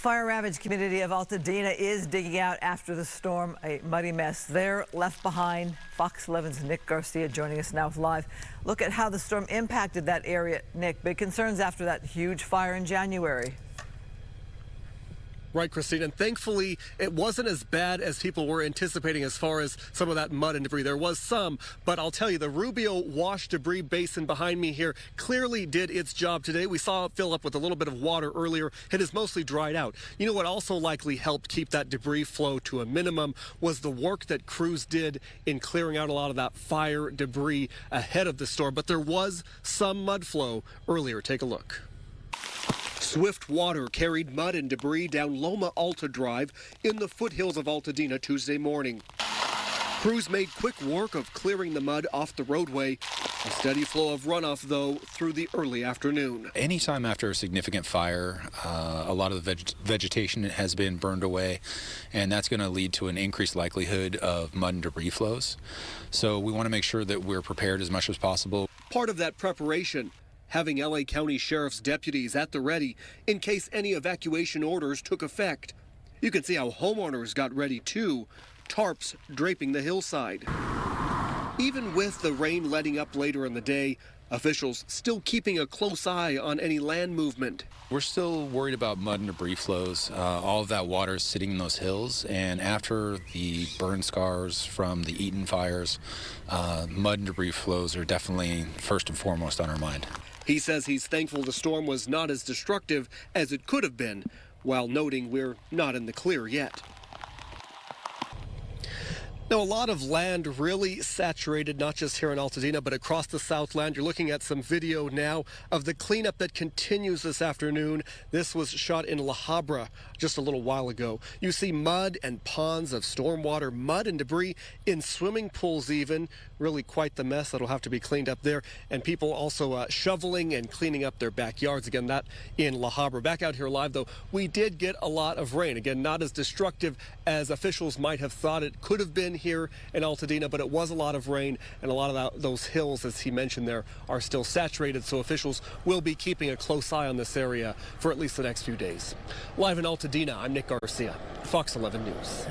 Fire-ravaged community of Altadena is digging out after the storm, a muddy mess. They're left behind. Fox 11's Nick Garcia joining us now with live look at how the storm impacted that area. Nick, big concerns after that huge fire in January. Right, Christine, and thankfully it wasn't as bad as people were anticipating as far as some of that mud and debris. There was some, but I'll tell you, the Rubio wash debris basin behind me here clearly did its job today. We saw it fill up with a little bit of water earlier. It has mostly dried out. You know what also likely helped keep that debris flow to a minimum was the work that crews did in clearing out a lot of that fire debris ahead of the storm, but there was some mud flow earlier. Take a look. Swift water carried mud and debris down Loma Alta Drive in the foothills of Altadena Tuesday morning. Crews made quick work of clearing the mud off the roadway. A steady flow of runoff, though, through the early afternoon. Anytime after a significant fire, a lot of the vegetation has been burned away, and that's going to lead to an increased likelihood of mud and debris flows. So we want to make sure that we're prepared as much as possible. Part of that preparation, having LA County Sheriff's deputies at the ready in case any evacuation orders took effect. You can see how homeowners got ready too, tarps draping the hillside. Even with the rain letting up later in the day, officials still keeping a close eye on any land movement. We're still worried about mud and debris flows. All of that water is sitting in those hills, and after the burn scars from the Eaton fires, mud and debris flows are definitely first and foremost on our mind. He says he's thankful the storm was not as destructive as it could have been, while noting we're not in the clear yet. Now, a lot of land really saturated, not just here in Altadena, but across the Southland. You're looking at some video now of the cleanup that continues this afternoon. This was shot in La Habra just a little while ago. You see mud and ponds of stormwater, mud and debris in swimming pools even. Really quite the mess that'll have to be cleaned up there. And people also shoveling and cleaning up their backyards. Again, that in La Habra. Back out here live, though, we did get a lot of rain. Again, not as destructive as officials might have thought it could have been here in Altadena, but it was a lot of rain, and a lot of those hills, as he mentioned there, are still saturated, so officials will be keeping a close eye on this area for at least the next few days. Live in Altadena, I'm Nick Garcia, Fox 11 News.